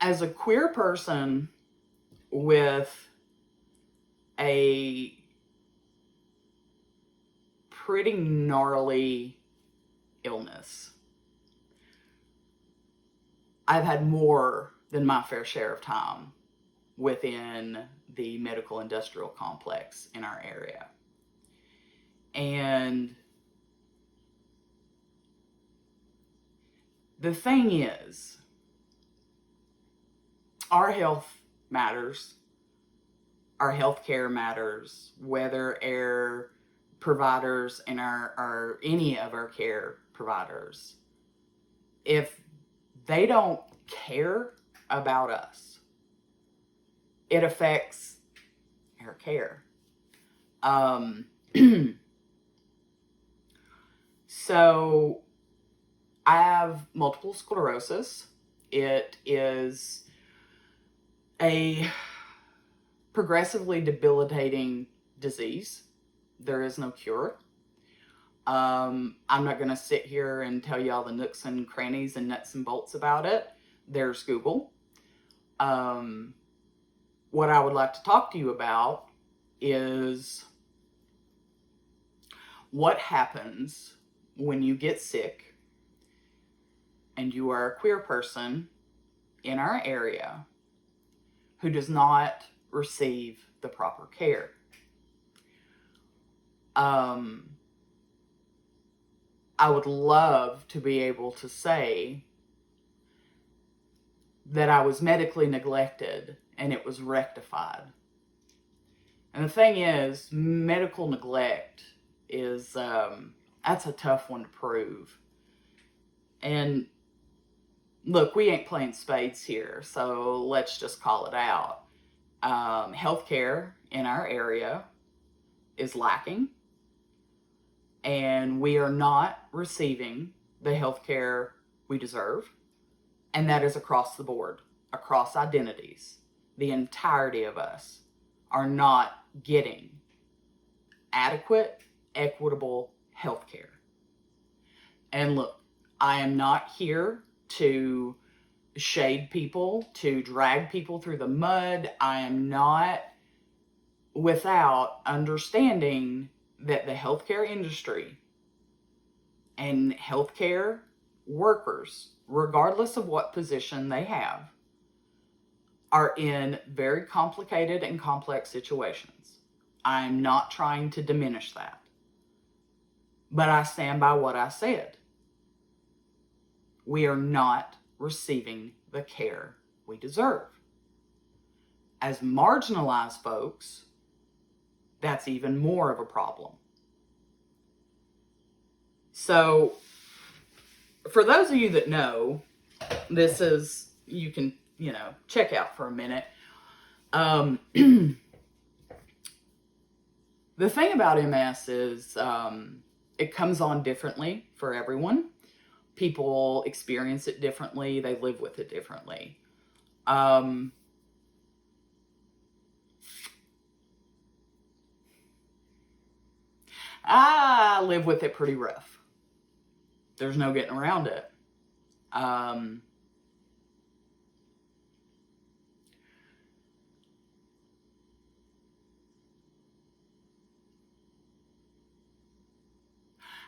as a queer person with a pretty gnarly illness, I've had more than my fair share of time within the medical industrial complex in our area. And the thing is, our health matters. Our healthcare matters, whether our providers and our any of our care providers, if they don't care about us, it affects our care. So I have multiple sclerosis. It is a progressively debilitating disease. There is no cure. I'm not going to sit here and tell you all the nooks and crannies and nuts and bolts about it. There's Google. What I would like to talk to you about is what happens when you get sick and you are a queer person in our area who does not receive the proper care. I would love to be able to say that I was medically neglected and it was rectified. And the thing is, medical neglect is, that's a tough one to prove. And look, we ain't playing spades here, so let's just call it out. Healthcare in our area is lacking, and we are not receiving the healthcare we deserve, and that is across the board, across identities. The entirety of us are not getting adequate, equitable healthcare. And look, I am not here to shade people, to drag people through the mud. I am not without understanding that the healthcare industry and healthcare workers, regardless of what position they have, are in very complicated and complex situations. I'm not trying to diminish that, but I stand by what I said. We are not receiving the care we deserve. As marginalized folks, that's even more of a problem. So, for those of you that know, this is, you can, check out for a minute. The thing about MS is it comes on differently for everyone. People experience it differently. They live with it differently. I live with it pretty rough. There's no getting around it.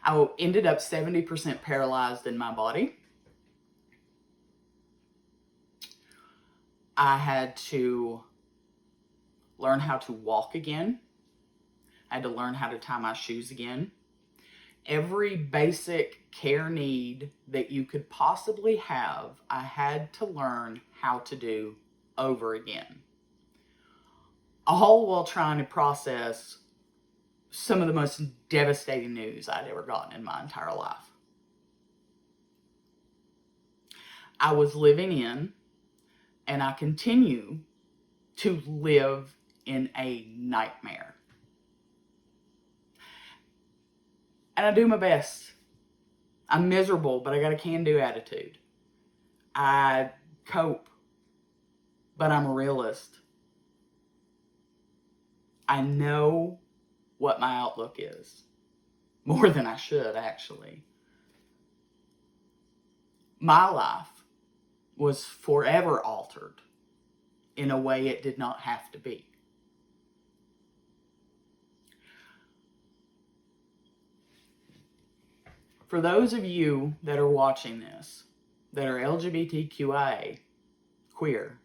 I ended up 70% paralyzed in my body. I had to learn how to walk again. I had to learn how to tie my shoes again. Every basic care need that you could possibly have, I had to learn how to do over again. All while trying to process some of the most devastating news I'd ever gotten in my entire life. I was living in, and I continue to live in, a nightmare. And I do my best. I'm miserable, but I got a can-do attitude. I cope, but I'm a realist. I know what my outlook is. More than I should, actually. My life was forever altered in a way it did not have to be. For those of you that are watching this, that are LGBTQIA, queer,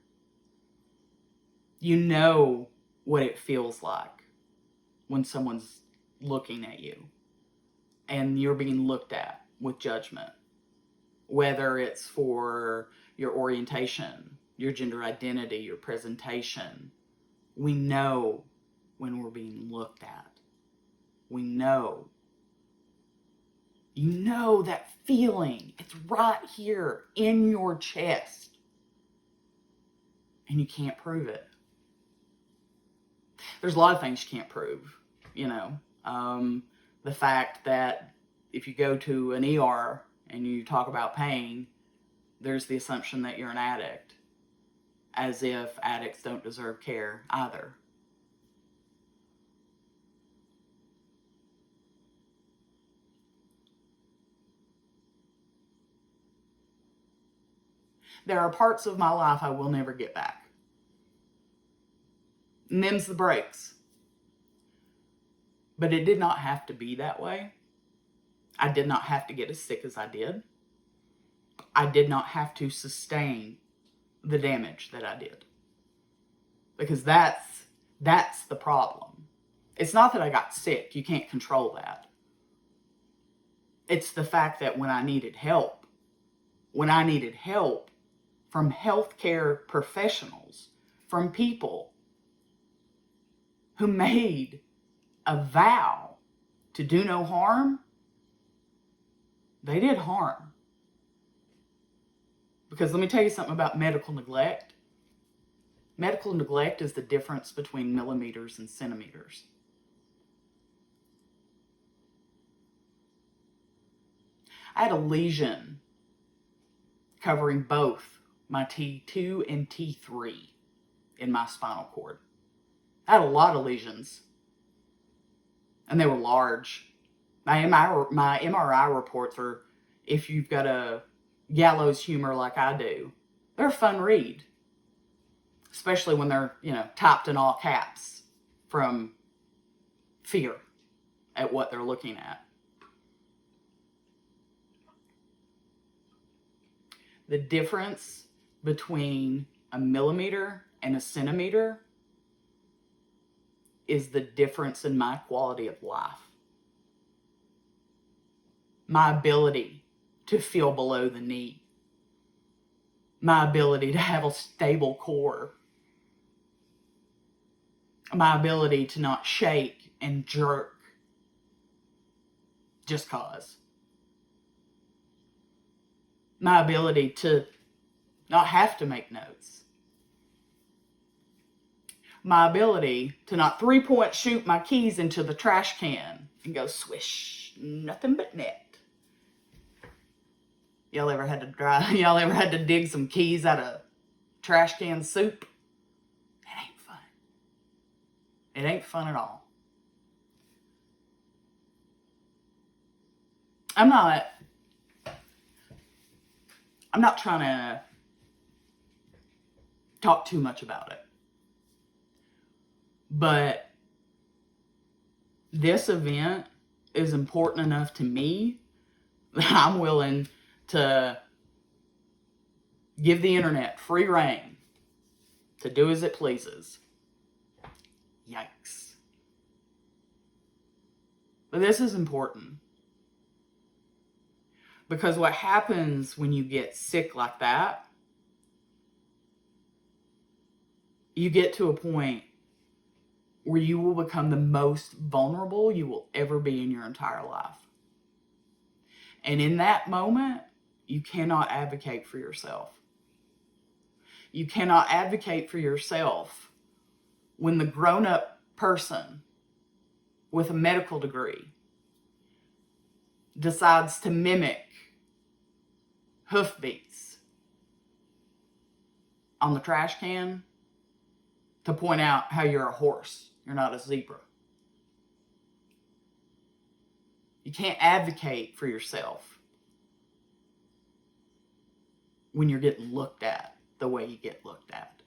you know what it feels like when someone's looking at you and you're being looked at with judgment, whether it's for your orientation, your gender identity, your presentation. We know when we're being looked at. We know. You know that feeling. It's right here in your chest. And you can't prove it. There's a lot of things you can't prove, you know. The fact that if you go to an ER and you talk about pain, there's the assumption that you're an addict, as if addicts don't deserve care either. There are parts of my life I will never get back. And them's the breaks. But it did not have to be that way. I did not have to get as sick as I did. I did not have to sustain the damage that I did. Because that's the problem. It's not that I got sick. You can't control that. It's the fact that when I needed help from healthcare professionals, from people who made a vow to do no harm, they did harm. Because let me tell you something about medical neglect. Medical neglect is the difference between millimeters and centimeters. I had a lesion covering both my T2 and T3 in my spinal cord. I had a lot of lesions, and they were large. My MRI reports are, if you've got a gallows humor like I do, they're a fun read. Especially when they're, typed in all caps from fear at what they're looking at. The difference between a millimeter and a centimeter is the difference in my quality of life. My ability to feel below the knee. My ability to have a stable core. My ability to not shake and jerk just cause. My ability to not have to make notes. My ability to not 3-point shoot my keys into the trash can and go swish, nothing but net. Y'all ever had to dig some keys out of trash can soup? It ain't fun. It ain't fun at all. I'm not trying to talk too much about it. But this event is important enough to me that I'm willing to give the internet free rein to do as it pleases. Yikes. But this is important. Because what happens when you get sick like that, you get to a point where you will become the most vulnerable you will ever be in your entire life. And in that moment, you cannot advocate for yourself. You cannot advocate for yourself when the grown-up person with a medical degree decides to mimic hoofbeats on the trash can to point out how you're a horse, you're not a zebra. You can't advocate for yourself when you're getting looked at the way you get looked at.